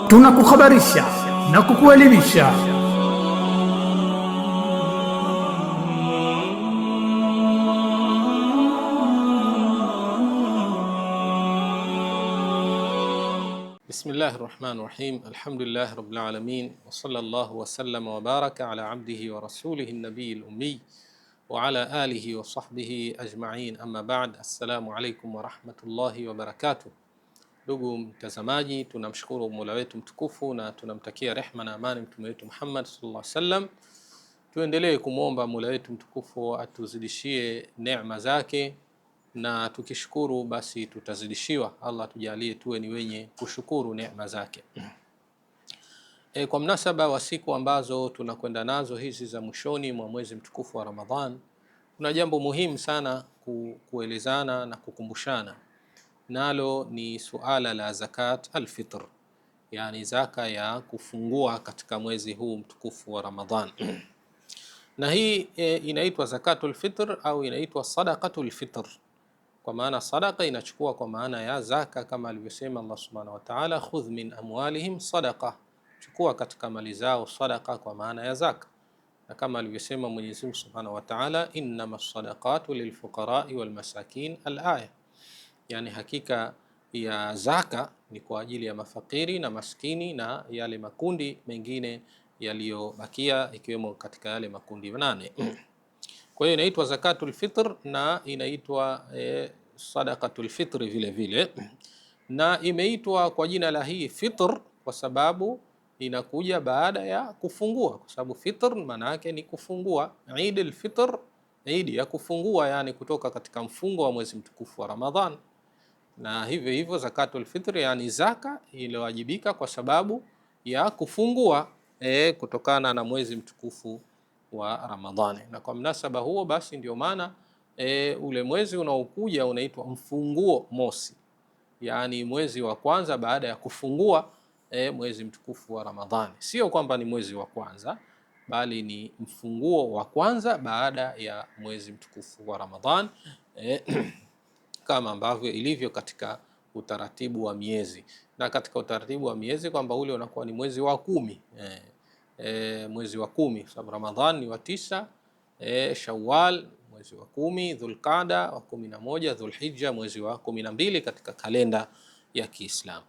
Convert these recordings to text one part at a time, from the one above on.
tunakuhabarisha na kukuelimisha. Bismillahir Rahmanir Rahim. Alhamdulillahi Rabbil Alamin wa sallallahu wa sallama wa baraka ala abdihi wa rasulihi an-nabiyil ummi wa ala alihi wa sahbihi ajma'in, amma ba'd. Assalamu alaykum wa rahmatullahi wa barakatuh. Ndugu mtazamaji, tunamshukuru Mola wetu mtukufu na tunamtakia rehma na amani mtume wetu Muhammad sallallahu alaihi wasallam. Tuendelee kumwomba Mola wetu mtukufu atuzidishie neema zake, na tukishukuru basi tutazidishiwa. Allah tujalie tuwe ni wenye kushukuru neema zake. Kwa mnasaba wa siku ambazo tunakwenda nazo hizi za mwishoni mwa mwezi mtukufu wa Ramadhan, kuna jambo muhimu sana kuelezana na kukumbushana, nalo ni suala la zakat al-fitr, yani zaka ya kufungua katika mwezi huu mtukufu wa Ramadhan. Na hii inaitwa zakatul fitr au inaitwa sadaqatul fitr, kwa maana sadaqa inachukua kwa maana ya zaka, kama alivyosema Allah subhanahu wa ta'ala, khudh min amwalihim sadaqa, chukua katika mali zao sadaqa, kwa maana ya zaka. Na kama alivyosema Mwenyezi Mungu subhanahu wa ta'ala, innamas sadaqatu lilfuqara'i wal masakin al-aya, yani hakika ya zaka ni kwa ajili ya mafakiri na maskini na yale makundi mengine yaliyobakia, ikiwemo katika yale makundi 8. Kwa hiyo inaitwa zakatul fitr na inaitwa sadaqatul fitr vile vile, na imeitwa kwa jina la hii fitr kwa sababu inakuja baada ya kufungua, kwa sababu fitr maana yake ni kufungua. Eid al-Fitr, Eid ya kufungua, yani kutoka katika mfungo wa mwezi mtukufu wa Ramadhan. Na hivyo hivyo zakatul fitr, yani zaka iliyowajibika kwa sababu ya kufungua kutokana na mwezi mtukufu wa Ramadhani. Na kwa mnasaba huo basi ndio maana ule mwezi unaokuja unaitwa mfunguo mosi, yani mwezi wa kwanza baada ya kufungua mwezi mtukufu wa Ramadhani. Sio kwamba ni mwezi wa kwanza, bali ni mfunguo wa kwanza baada ya mwezi mtukufu wa Ramadhani, kama ambavyo ilivyo katika utaratibu wa miezi. Na katika utaratibu wa miezi kwamba ule unakuwa ni mwezi wa 10, mwezi wa 10, sababu Ramadhan ni wa 9, Shawwal mwezi wa 10, Dhulqaada wa 11, Dhulhijja mwezi wa 12 katika kalenda ya Kiislamu.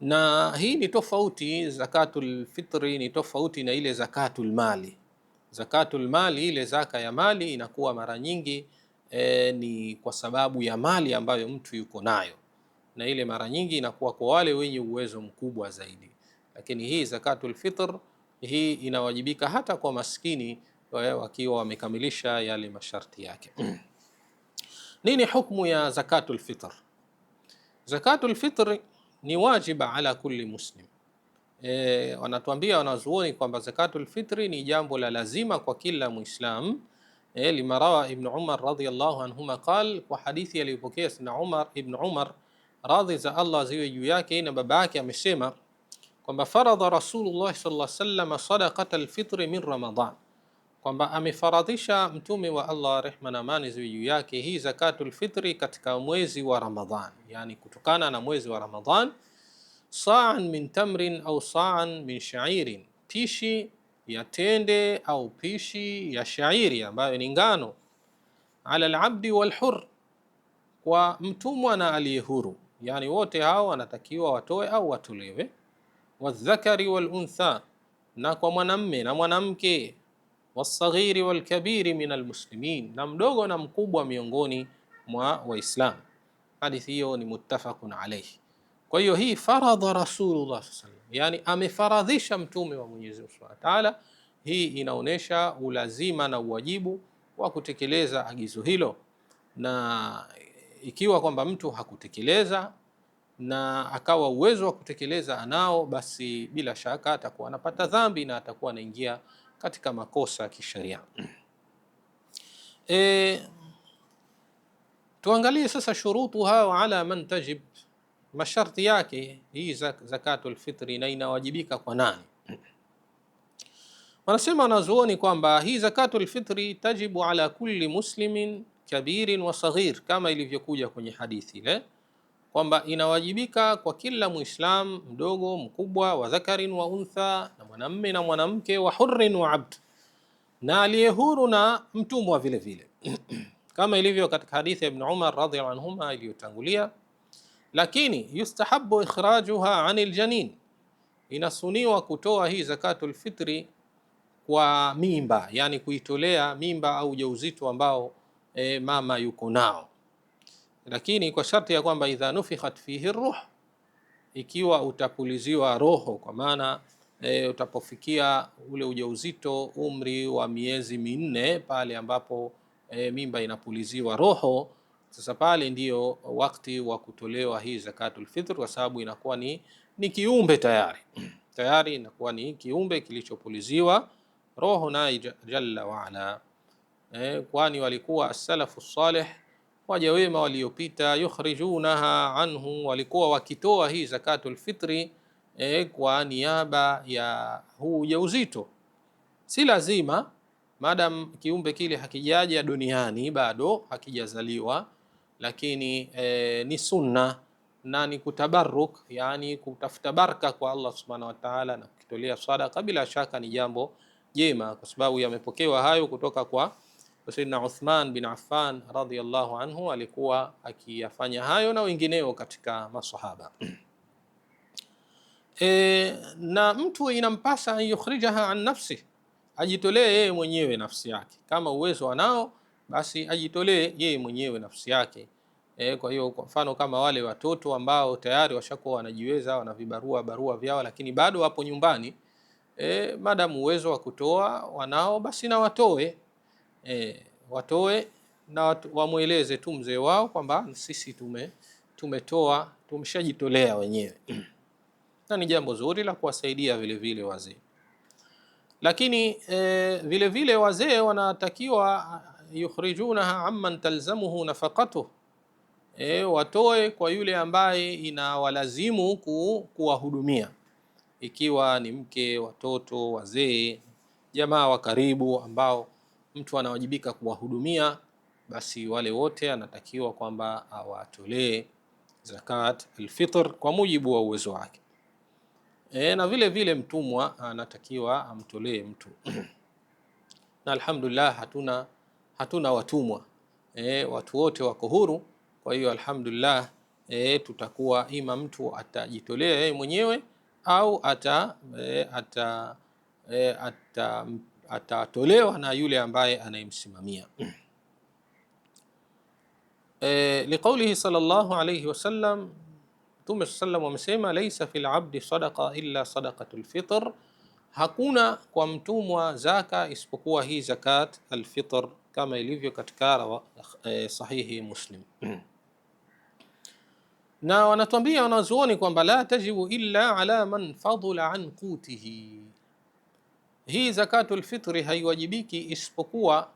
Na hii ni tofauti, zakatul fitri ni tofauti na ile zakatul mali. Zakatul mali, ile zaka ya mali, inakuwa mara nyingi ni kwa sababu ya mali ambayo mtu yuko nayo, na ile mara nyingi inakuwa kwa wale wenye uwezo mkubwa zaidi. Lakini hii zakatul fitr, hii inawajibika hata kwa maskini wakiwa wamekamilisha yale masharti yake. Nini hukumu ya zakatul fitr? Zakatul fitr ni wajiba ala kulli muslim. Wanatuambia wanazuoni kwamba zakatul fitri ni jambo la lazima kwa kila Muislam. Lima rawa Ibn Umar radhiyallahu anhuma qal, kwa hadithi aliyopokea Sayyidina Ibn Umar radhi za Allah ziwe juu yake na baba yake, amesema kwamba faradha Rasulullah sallallahu alaihi wasallam sadaqatal fitri min Ramadan, kwamba amefaradhisha mtume wa Allah, rehma na amani ziwe juu yake, hii zakatul fitri katika mwezi wa Ramadhan, yani kutokana na mwezi wa Ramadhan, sa'an min tamrin au sa'an min sha'irin, pishi ya tende au pishi ya shairi ambayo ni ngano, ala al-abdi wal hur, kwa mtumwa na aliyehuru, yani wote hao wanatakiwa watoe au watolewe, wadhakari wal untha, na kwa mwanamme na mwanamke, wasaghiri wal kabiri min almuslimin, na mdogo na mkubwa miongoni mwa Waislamu. Hadithi hiyo ni muttafaqun alayhi. Kwa hiyo hii faradha Rasulullah sallallahu alaihi wasallam, yani amefaradhisha mtume wa Mwenyezi Mungu Subhanahu wa Ta'ala. Hii inaonesha ulazima na uwajibu wa kutekeleza agizo hilo, na ikiwa kwamba mtu hakutekeleza na akawa uwezo wa kutekeleza anao, basi bila shaka atakuwa anapata dhambi na atakuwa anaingia katika makosa ya kisheria. Tuangalie sasa shurutuha wa ala man tajib, masharti yake hii zakatul fitri, na inawajibika kwa nani? Wanasema wanazuoni kwamba hii zakatul fitri tajibu ala kulli muslimin kabirin wa saghir, kama ilivyokuja kwenye hadithi ile kwamba inawajibika kwa kila Muislam, mdogo mkubwa, wa dhakarin wa untha, na mwanamme na mwanamke, wa hurrin wa abd, na aliye huru na mtumwa vile vile kama ilivyo katika hadithi ya Ibn Umar radhiyallahu anhuma iliyotangulia. Lakini yustahabu ikhrajuha anil janin, inasuniwa kutoa hii zakatul fitri kwa mimba, yani kuitolea mimba au ujauzito ambao mama yuko nao, lakini kwa sharti ya kwamba idha nufikhat fihi ruh, ikiwa utapuliziwa roho, kwa maana utapofikia ule ujauzito umri wa miezi minne, pale ambapo mimba inapuliziwa roho, sasa pale ndiyo wakati wa kutolewa hii zakatul fitr, kwa sababu inakuwa ni kiumbe tayari inakuwa ni kiumbe kilichopuliziwa roho naye jalla waala. Kwani walikuwa as-salafu salih, waja wema waliopita, yukhrijunaha anhu, walikuwa wakitoa hii zakatul fitri kwa niaba ya huu ujauzito. Si lazima, madam kiumbe kile hakijaja duniani, bado hakijazaliwa, lakini ni sunna na ni kutabarruk, yani kutafuta baraka kwa Allah subhanahu wa ta'ala, na kukitolea sadaka bila shaka ni jambo jema, kwa sababu yamepokewa hayo kutoka kwa Sayyidina Uthman bin Affan radhiyallahu anhu, alikuwa akiyafanya hayo na wengineo katika masahaba. Na mtu inampasa yukhrijaha an nafsi, ajitolee yeye mwenyewe nafsi yake, kama uwezo anao basi ajitolee yeye mwenyewe nafsi yake. Kwa hiyo kwa mfano kama wale watoto ambao tayari washakuwa wanajiweza, wana barua vyao, lakini bado wapo nyumbani, madamu uwezo wa kutoa wanao, basi na watoe na wamweleze tu mzee wao kwamba sisi tumetoa, tumeshajitolea wenyewe na ni jambo zuri la kuwasaidia vile vile wazee. Lakini vile vile wazee wanatakiwa yukhrijunaha amman talzamuhu nafaqatuh, watoe kwa yule ambaye inawalazimu kuwahudumia, ikiwa ni mke, watoto, wazee, jamaa wa karibu ambao mtu anawajibika kuwahudumia, basi wale wote anatakiwa kwamba awatolee zakat alfitr kwa mujibu wa uwezo wake. Na vile vile mtumwa anatakiwa amtolee mtu na alhamdulillah hatuna watumwa, watu wote wako huru. Kwa hiyo alhamdulillah, tutakuwa ima mtu atajitolea yeye mwenyewe au atatolewa na yule ambaye anayemsimamia. Liqaulihi sallallahu alayhi wasallam, Mtume sallam wamesema, laisa fil abdi sadaqa illa sadaqatul fitr, hakuna kwa mtumwa zaka isipokuwa hii zakat alfitr, kama ilivyo katika sahihi Muslim. Na wanatuambia wanazuoni kwamba la tajibu illa ala man fadula an qutihi, hii zakatul fitri haiwajibiki isipokuwa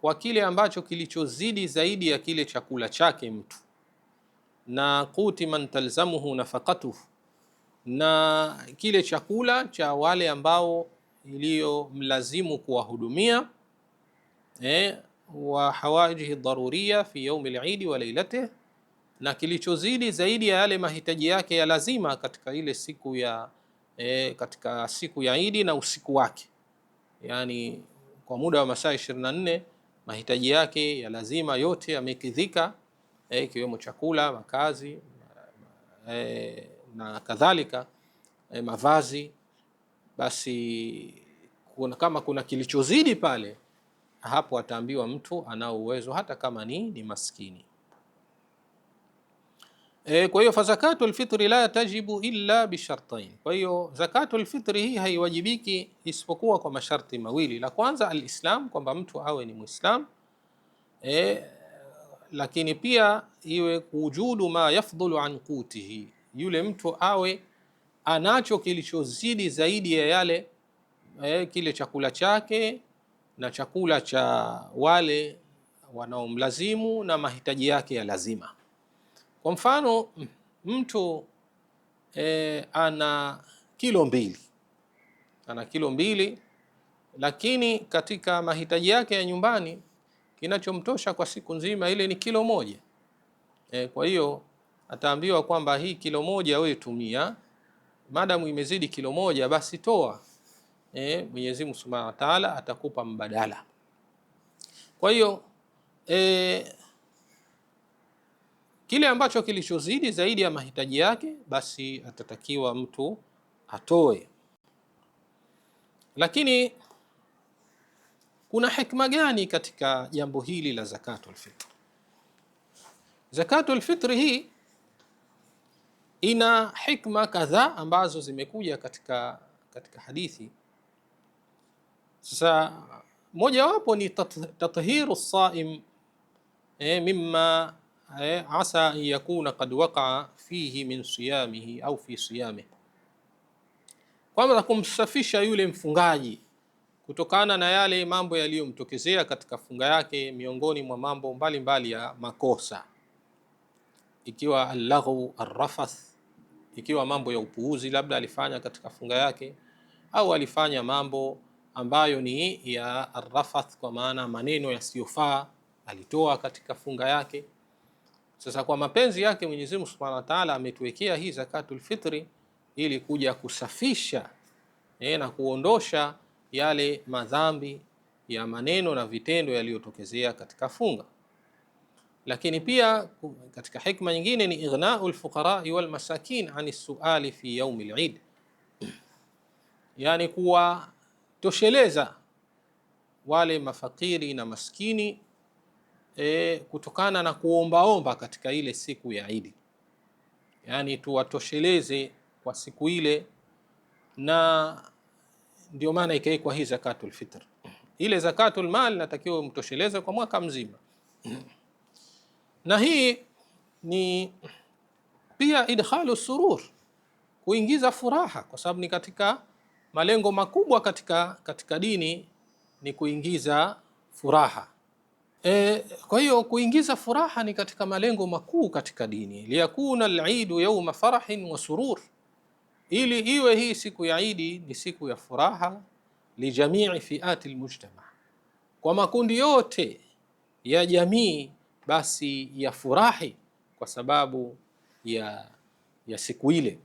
kwa kile ambacho kilichozidi zaidi ya kile chakula chake mtu, na quti man talzamuhu nafaqatuhu, na kile chakula cha wale ambao iliyo mlazimu kuwahudumia, wa hawaijihi daruriya fi yawm al-eid wa laylatih, na kilichozidi zaidi ya yale mahitaji yake ya lazima katika ile siku ya katika siku ya Idi na usiku wake, yani kwa muda wa masaa 24 mahitaji yake ya lazima yote yamekidhika, ikiwemo chakula, makazi na kadhalika, mavazi. Basi kama kuna kilichozidi pale, hapo ataambiwa mtu anao uwezo hata kama ni maskini. Kwa hiyo fa zakatul fitri la tajibu illa bishartain, kwa hiyo zakatul fitri hii haiwajibiki isipokuwa kwa masharti mawili. La kwanza alislam, kwamba mtu awe ni Muislam, lakini pia iwe kujudu ma yafdhulu an qutihi, yule mtu awe anacho kilichozidi zaidi ya yale kile chakula chake na chakula cha wale wanaomlazimu na mahitaji yake ya lazima. Kwa mfano mtu ana kilo mbili, lakini katika mahitaji yake ya nyumbani kinachomtosha kwa siku nzima ile ni kilo moja. Kwa hiyo ataambiwa kwamba hii kilo moja wewe tumia, madamu imezidi kilo moja basi toa. Mwenyezi Mungu Subhanahu wa Ta'ala atakupa mbadala. Kwa hiyo kile ambacho kilichozidi zaidi ya mahitaji yake basi atatakiwa mtu atoe. Lakini kuna hikma gani katika jambo hili la zakatul fitr? Zakatul fitr hii ina hikma kadhaa ambazo zimekuja katika hadithi. Sasa mojawapo ni tathiru saim mimma asa an yakuna qad waqa'a fihi min siyamihi au fi siyamihi, kwamba kumsafisha yule mfungaji kutokana na yale mambo yaliyomtokezea katika funga yake, miongoni mwa mambo mbalimbali ya makosa, ikiwa al-laghu ar-rafath, ikiwa mambo ya upuuzi labda alifanya katika funga yake, au alifanya mambo ambayo ni ya ar-rafath, kwa maana maneno yasiyofaa alitoa katika funga yake. Sasa kwa mapenzi yake Mwenyezi Mungu Subhanahu wa Ta'ala ametuwekea hii zakatul fitri ili kuja kusafisha na kuondosha yale madhambi ya maneno na vitendo yaliyotokezea katika funga. Lakini pia katika hikma nyingine ni ighna'ul fuqara wal masakin ani suali fi yaumil Eid, yani kuwatosheleza wale mafakiri na maskini kutokana na kuombaomba katika ile siku ya Eid, yani tuwatosheleze kwa siku ile, na ndio maana ikaikwa hii zakatul fitr. Ile zakatul mal natakiwa mtosheleze kwa mwaka mzima. Na hii ni pia idkhalu surur, kuingiza furaha, kwa sababu ni katika malengo makubwa katika dini ni kuingiza furaha. Kwa hiyo kuingiza furaha ni katika malengo makuu katika dini, liyakuna al-Eid yawma farahin wa surur, ili iwe hii siku ya Eid ni siku ya furaha lijamii fiati almujtama, kwa makundi yote ya jamii basi ya furahi kwa sababu ya siku ile,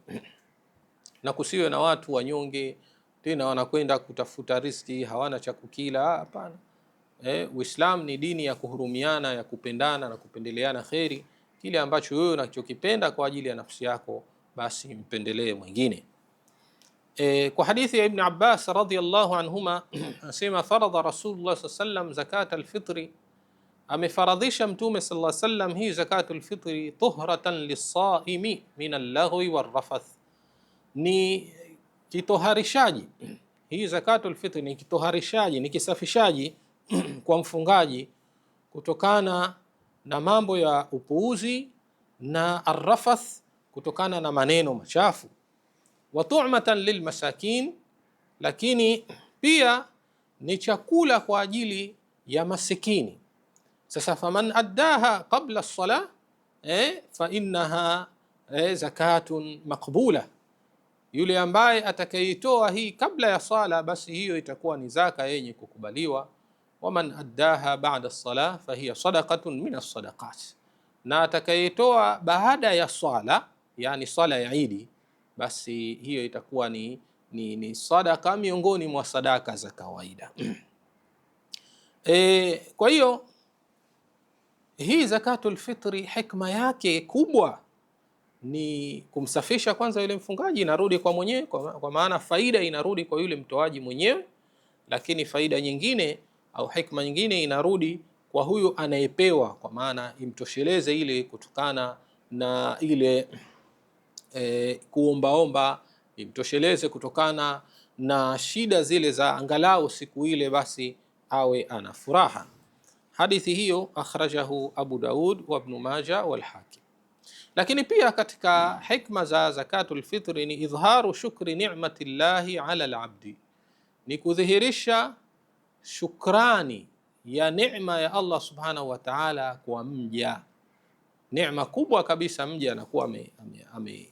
na kusiwe na watu wanyonge tena wanakwenda kutafuta riziki hawana cha kukila. Hapana. Uislamu ni dini ya kuhurumiana, ya kupendana na kupendeleana kheri. Kile ambacho wewe unachokipenda kwa ajili ya nafsi yako basi mpendelee mwingine. Kwa hadithi ya Ibn Abbas radhiyallahu anhuma asema faradha Rasulullah sallallahu alayhi wasallam zakat al-fitri, amefaradhisha Mtume sallallahu alayhi wasallam hii zakat al-fitri tuhratan lis-saimi min al-laghwi war-rafath, ni kitoharishaji. Hii zakatul fitri ni kitoharishaji, ni kisafishaji kwa mfungaji kutokana na mambo ya upuuzi na arrafath, kutokana na maneno machafu. Wa tu'matan lilmasakin, lakini pia ni chakula kwa ajili ya masikini. Sasa faman addaha qabla as-salah fa innaha zakatun maqbula, yule ambaye atakayeitoa hii kabla ya sala basi hiyo itakuwa ni zaka yenye kukubaliwa. Waman addaha ba'da as-salah fa hiya sadaqatun min as-sadaqat, na atakayeitoa baada ya sala, yani sala ya Eid, basi hiyo itakuwa ni sadaka miongoni mwa sadaka za kawaida. Kwa hiyo hii zakatul fitri hikma yake kubwa ni kumsafisha kwanza yule mfungaji, inarudi kwa mwenyewe, kwa maana faida inarudi kwa yule mtoaji mwenyewe, lakini faida nyingine au hikma nyingine inarudi kwa huyu anayepewa, kwa maana imtosheleze ile kutokana na ile kuombaomba, imtosheleze kutokana na shida zile za angalau siku ile, basi awe ana furaha. Hadithi hiyo akhrajahu Abu Daud wa Ibn Majah wal Hakim. Lakini pia katika hikma za zakatul fitri ni idhharu shukri ni'mati llahi ala al-abdi, ni kudhihirisha shukrani ya neema ya Allah subhanahu wa ta'ala kwa mja. Neema kubwa kabisa mja anakuwa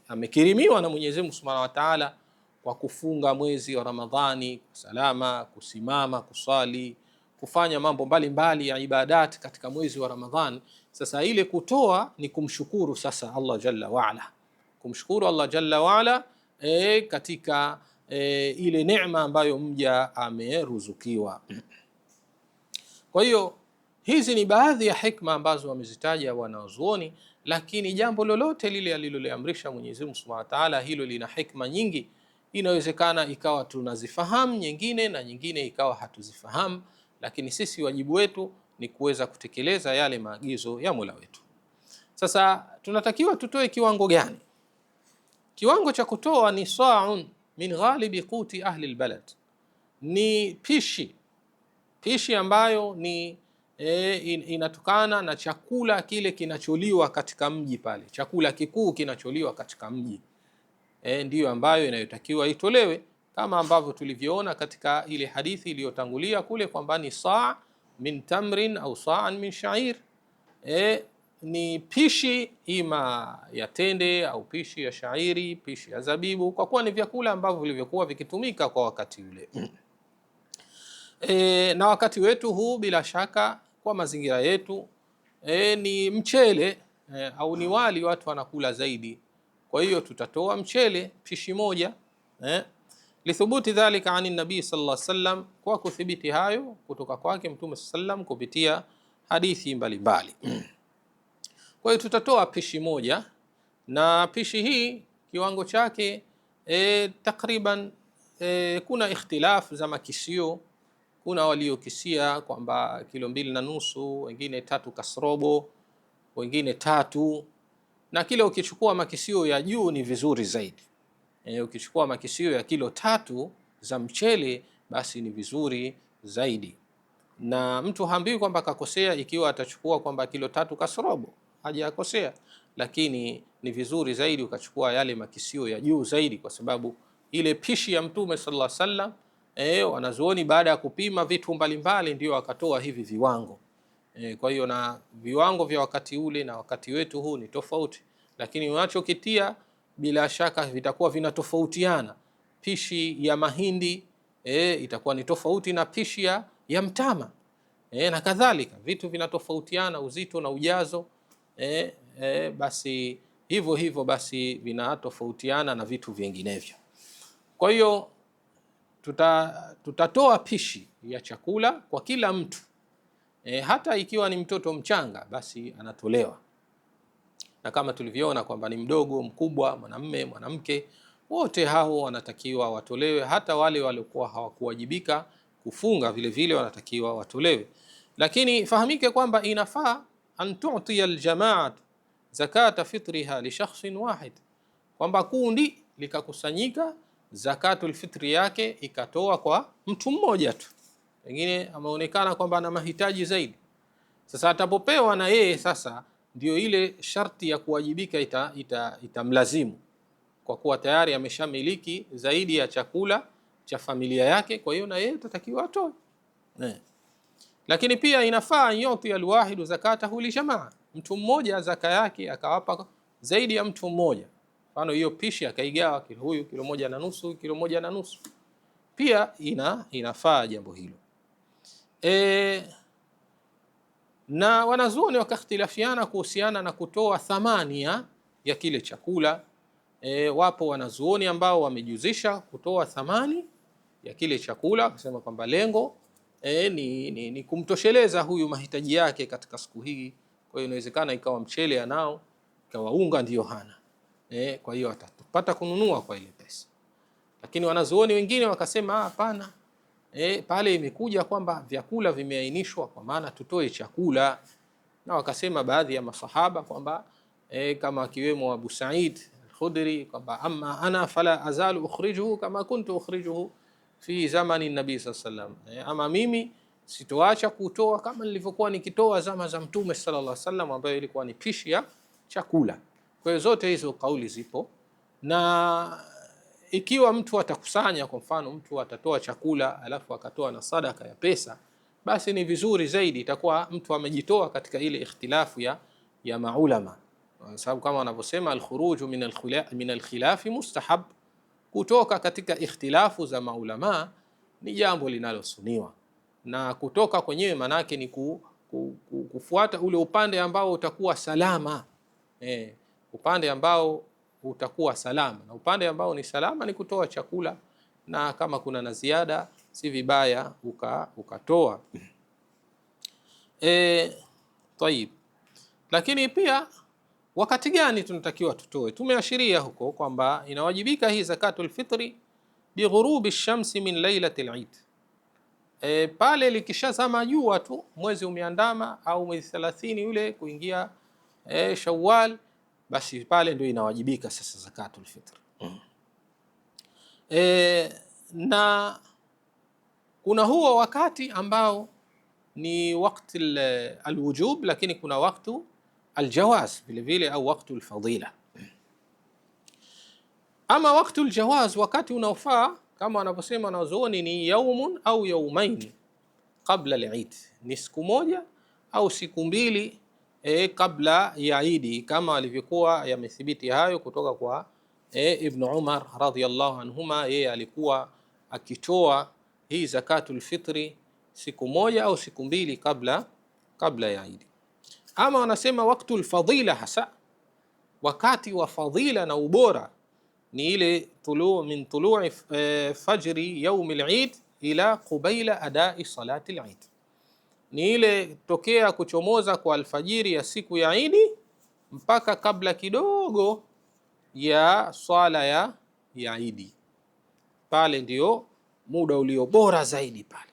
amekirimiwa na Mwenyezi Mungu subhanahu wa ta'ala kwa kufunga mwezi wa Ramadhani salama, kusimama kusali, kufanya mambo mbalimbali ya ibadat katika mwezi wa Ramadhan. Sasa ile kutoa ni kumshukuru sasa Allah jalla waala, kumshukuru Allah jalla waala katika ile neema ambayo mja ameruzukiwa. Kwa hiyo hizi ni baadhi ya hikma ambazo wamezitaja wanazuoni, lakini jambo lolote lile aliloliamrisha Mwenyezi Mungu Subhanahu wa Ta'ala, hilo lina hikma nyingi. Inawezekana ikawa tunazifahamu nyingine na nyingine ikawa hatuzifahamu, lakini sisi wajibu wetu ni kuweza kutekeleza yale maagizo ya Mola wetu. Sasa tunatakiwa tutoe kiwango gani? Kiwango cha kutoa ni sa'un min ghalibi quti ahli albalad, ni pishi ambayo ni inatokana na chakula kile kinacholiwa katika mji pale, chakula kikuu kinacholiwa katika mji ndiyo ambayo inayotakiwa itolewe, kama ambavyo tulivyoona katika ile hadithi iliyotangulia kule kwamba ni saa min tamrin au sa'an min sha'ir. Ni pishi ima ya tende au pishi ya shairi, pishi ya zabibu, kwa kuwa ni vyakula ambavyo vilivyokuwa vikitumika kwa wakati ule. Na wakati wetu huu bila shaka kwa mazingira yetu ni mchele au ni wali watu wanakula zaidi. Kwa hiyo tutatoa mchele pishi moja lithubuti dhalika ani nabii sallallahu alaihi wasallam, kwa kuthibiti hayo kutoka kwake Mtume sallam kupitia hadithi mbalimbali. Kwa hiyo tutatoa pishi moja, na pishi hii kiwango chake takriban kuna ikhtilaf za makisio. Kuna waliokisia kwamba kilo 2.5, wengine 3 kasrobo, wengine 3, na kile ukichukua makisio ya juu ni vizuri zaidi. Ukichukua makisio ya kilo 3 za mchele basi ni vizuri zaidi, na mtu haambiwi kwamba kakosea ikiwa atachukua kwamba kilo 3 kasrobo, hajakosea, lakini ni vizuri zaidi ukachukua yale makisio ya juu zaidi, kwa sababu ile pishi ya Mtume sallallahu alaihi wasallam wanazuoni baada ya kupima vitu mbalimbali ndio wakatoa hivi viwango. Kwa hiyo na viwango vya wakati ule na wakati wetu huu ni tofauti, lakini unachokitia bila shaka vitakuwa vinatofautiana. Pishi ya mahindi itakuwa ni tofauti na pishi ya mtama na kadhalika, vitu vinatofautiana uzito na ujazo basi hivyo basi vinatofautiana na vitu vinginevyo. Kwa hiyo tutatoa pishi ya chakula kwa kila mtu hata ikiwa ni mtoto mchanga basi anatolewa, na kama tulivyoona kwamba ni mdogo mkubwa, mwanamume mwanamke, wote hao wanatakiwa watolewe. Hata wale waliokuwa hawakuwajibika kufunga vile vile wanatakiwa watolewe. Lakini fahamike kwamba inafaa an tu'tiya aljamaat zakata fitriha li shakhsin wahid, kwamba kundi likakusanyika zakatul fitri yake ikatoa kwa mtu mmoja tu, pengine ameonekana kwamba ana mahitaji zaidi. Sasa atapopewa na yeye sasa ndio ile sharti ya kuwajibika itamlazimu, kwa kuwa tayari ameshamiliki zaidi ya chakula cha familia yake, kwa hiyo na yeye atatakiwa atoe. Lakini pia inafaa yuti alwahidu zakatahu li jamaa, mtu mmoja zaka yake akawapa zaidi ya mtu mmoja. Mfano hiyo pishi akaigawa kilo huyu kilo 1.5, kilo 1.5, pia inafaa jambo hilo. Na wanazuoni wakakhtilafiana kuhusiana na kutoa thamani ya kile chakula. Wapo wanazuoni ambao wamejuzisha kutoa thamani ya kile chakula, wakisema kwamba lengo ni kumtosheleza huyu mahitaji yake katika siku hii. Kwa hiyo inawezekana ikawa mchele anao, ikawa unga ndio hana, kwa hiyo atapata kununua kwa ile pesa. Lakini wanazuoni wengine wakasema hapana, pale imekuja kwamba vyakula vimeainishwa kwa maana tutoe chakula, na wakasema baadhi ya masahaba kwamba kama akiwemo Abu Sa'id al-Khudri kwamba amma ana fala azalu ukhrijuhu kama kuntu ukhrijuhu fi zamani nabii sallallahu alaihi wasallam, ama mimi sitoacha kutoa kama nilivyokuwa nikitoa zama za Mtume sallallahu alaihi wasallam, ambayo ilikuwa ni pishi ya chakula. Kwa hiyo zote hizo kauli zipo, na ikiwa mtu atakusanya, kwa mfano mtu atatoa chakula alafu akatoa na sadaka ya pesa, basi ni vizuri zaidi, itakuwa mtu amejitoa katika ile ikhtilafu ya maulama, kwa sababu kama wanavyosema alkhuruju min alkhilafi mustahab, kutoka katika ikhtilafu za maulama ni jambo linalosuniwa. na kutoka kwenyewe manake ni kufuata ule upande ambao utakuwa salama, upande ambao utakuwa salama, na upande ambao ni salama ni kutoa chakula, na kama kuna na ziada si vibaya ukatoa. Tayib, lakini pia wakati gani tunatakiwa tutoe? Tumeashiria huko kwamba inawajibika hii zakatul fitri bighurubi shamsi min lailati al-Eid, pale likishazama jua tu, mwezi umeandama au mwezi 30 yule kuingia Shawwal, basi pale ndio inawajibika sasa zakatul fitr. Na kuna huo wakati ambao ni wakati alwujub, lakini kuna wakati aljawaz vile vile, au wakati alfadila. Ama wakati aljawaz, wakati unaofaa kama wanavyosema wanazuoni ni yaumun au yaumaini qabla al-Eid, ni siku moja au siku mbili kabla ya Idi, kama alivyokuwa yamethibiti hayo kutoka kwa Ibn Umar radhiyallahu anhuma. Yeye alikuwa akitoa hii zakatul fitri siku moja au siku mbili kabla ya Idi. Ama wanasema waktul fadila, hasa wakati wa fadila na ubora ni ile min tului fajri yaum al-Eid ila qubaila adai salati al-Eid, ni ile tokea kuchomoza kwa alfajiri ya siku ya Idi mpaka kabla kidogo ya swala ya Idi. Pale ndio muda ulio bora zaidi pale,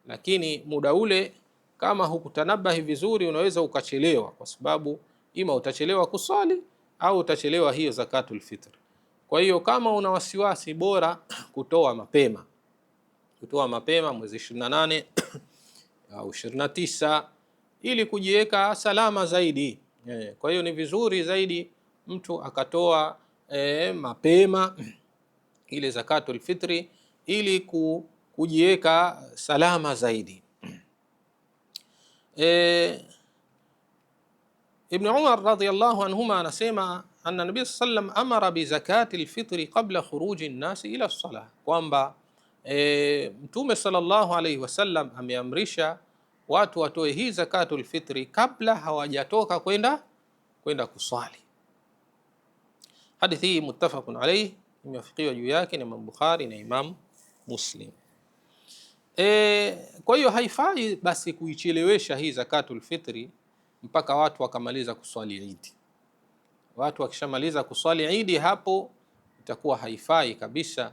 lakini muda ule kama hukutanabahi vizuri unaweza ukachelewa, kwa sababu ima utachelewa kuswali au utachelewa hiyo zakatul fitr. Kwa hiyo kama una wasiwasi, bora kutoa mapema mwezi 28 au 29 ili kujiweka salama zaidi. Kwa hiyo ni vizuri zaidi mtu akatoa mapema ile zakatul fitri ili kujiweka salama zaidi. Ibn Umar radhiyallahu anhuma anasema anna Nabii sallam amara bi zakati alfitri qabla khuruji an-nas ila as-salah, kwamba Mtume sallallahu alayhi wasallam ameamrisha watu watoe hii zakatul fitri kabla hawajatoka kwenda kuswali. Hadithi hii muttafaqun alayhi, imewafikiwa juu yake na Imam Bukhari na Imam Muslim. Kwa hiyo haifai basi kuichelewesha hii zakatul fitri mpaka watu wakamaliza kuswali Eid. Watu wakishamaliza kuswali Eid, hapo itakuwa haifai kabisa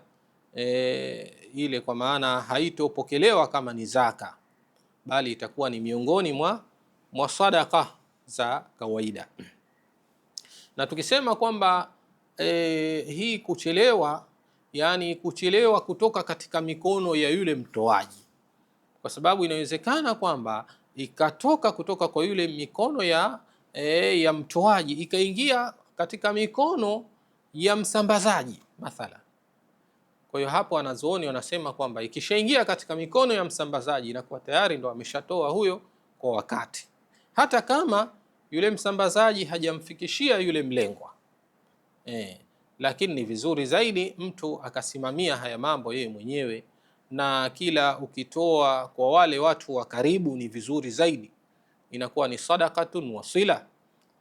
ile, kwa maana haitopokelewa kama ni zaka, bali itakuwa ni miongoni mwa sadaka za kawaida. Na tukisema kwamba hii kuchelewa, yani kuchelewa kutoka katika mikono ya yule mtoaji, kwa sababu inawezekana kwamba ikatoka kutoka kwa yule mikono ya mtoaji ikaingia katika mikono ya msambazaji mathala. Kwa hiyo hapo wanazuoni wanasema kwamba ikishaingia katika mikono ya msambazaji inakuwa tayari ndo ameshatoa huyo kwa wakati, hata kama yule msambazaji hajamfikishia yule mlengwa. Lakini ni vizuri zaidi mtu akasimamia haya mambo yeye mwenyewe, na kila ukitoa kwa wale watu wa karibu ni vizuri zaidi, inakuwa ni sadaqatun wasila,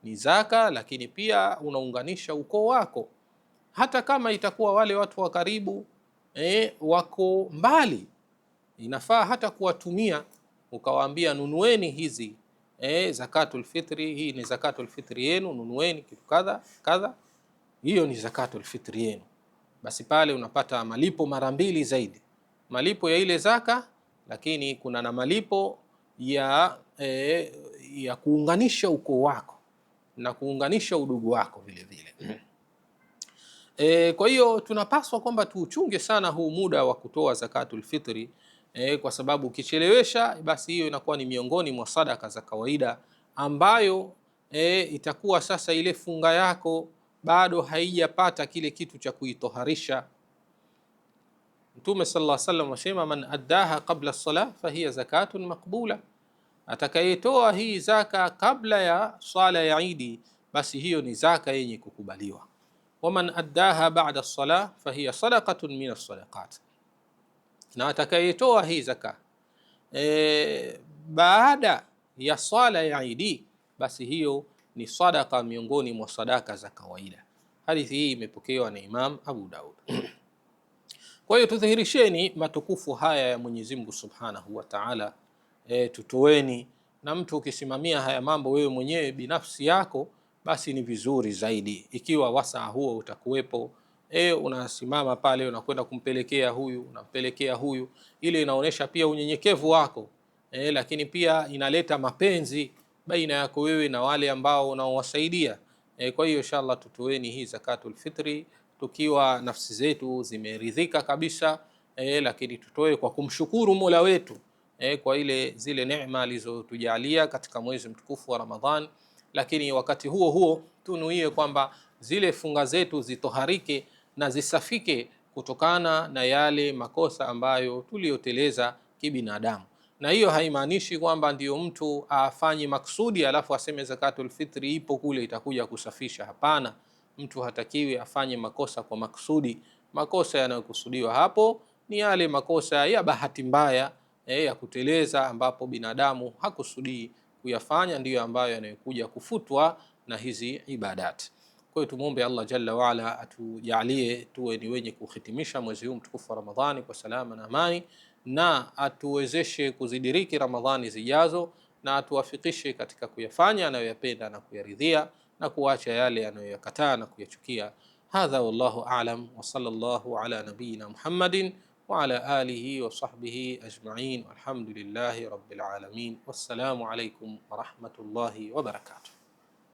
ni zaka, lakini pia unaunganisha ukoo wako. Hata kama itakuwa wale watu wa karibu wako mbali, inafaa hata kuwatumia ukawaambia, nunueni hizi zakatul fitri, hii ni zakatul fitri yenu, nunueni kitu kadha kadha, hiyo ni zakatul fitri yenu. Basi pale unapata malipo mara mbili zaidi, malipo ya ile zaka, lakini kuna na malipo ya kuunganisha ukoo wako na kuunganisha udugu wako vile vile. Kwa hiyo tunapaswa kwamba tuuchunge sana huu muda wa kutoa zakatul fitri, kwa sababu ukichelewesha, basi hiyo inakuwa ni miongoni mwa sadaka za kawaida ambayo itakuwa sasa ile funga yako bado haijapata kile kitu cha kuitoharisha. Mtume sallallahu alaihi wasallam asema, man addaha qabla as-salah fahiya zakatun maqbula, atakayetoa hii zaka kabla ya swala ya Idi, basi hiyo ni zaka yenye kukubaliwa. Waman addaha ba'da as-salah fahiya sadaqatun min as-sadaqat, na atakayetoa hii zaka baada ya swala ya Idi, basi hiyo ni sadaka miongoni mwa sadaka za kawaida. Hadithi hii imepokewa na Imam Abu Daud. Kwa hiyo tudhihirisheni matukufu haya ya Mwenyezi Mungu Subhanahu wa Ta'ala, tutoeni. Na mtu ukisimamia haya mambo wewe mwenyewe binafsi yako, basi ni vizuri zaidi. Ikiwa wasaa huo utakuwepo, unasimama pale unakwenda kumpelekea huyu, unampelekea huyu, ile inaonesha pia unyenyekevu wako, lakini pia inaleta mapenzi baina yako wewe na wale ambao unaowasaidia. Kwa hiyo inshallah tutoeni hii zakatul fitri tukiwa nafsi zetu zimeridhika kabisa, lakini tutoe kwa kumshukuru Mola wetu kwa zile neema alizotujalia katika mwezi mtukufu wa Ramadhan. Lakini wakati huo huo tunuie kwamba zile funga zetu zitoharike na zisafike kutokana na yale makosa ambayo tuliyoteleza kibinadamu. Na hiyo haimaanishi kwamba ndiyo mtu afanye maksudi alafu aseme zakatul fitri ipo kule itakuja kusafisha. Hapana, mtu hatakiwi afanye makosa kwa maksudi. Makosa yanayokusudiwa hapo ni yale makosa ya bahati mbaya ya kuteleza, ambapo binadamu hakusudii kuyafanya, ndiyo ambayo yanayokuja kufutwa na hizi ibadat. Kwa hiyo tumuombe Allah Jalla waala atujalie tuwe ni wenye kuhitimisha mwezi huu mtukufu wa Ramadhani kwa salama na amani, na atuwezeshe kuzidiriki Ramadhani zijazo, na atuwafikishe katika kuyafanya anayoyapenda na kuyaridhia, na kuacha yale anayoyakataa na kuyachukia. Hadha wallahu a'lam, wa sallallahu ala nabiyyina Muhammadin wa ala alihi wa sahbihi ajma'in, walhamdulillahi rabbil alamin. Wassalamu alaykum wa rahmatullahi wa barakatuh.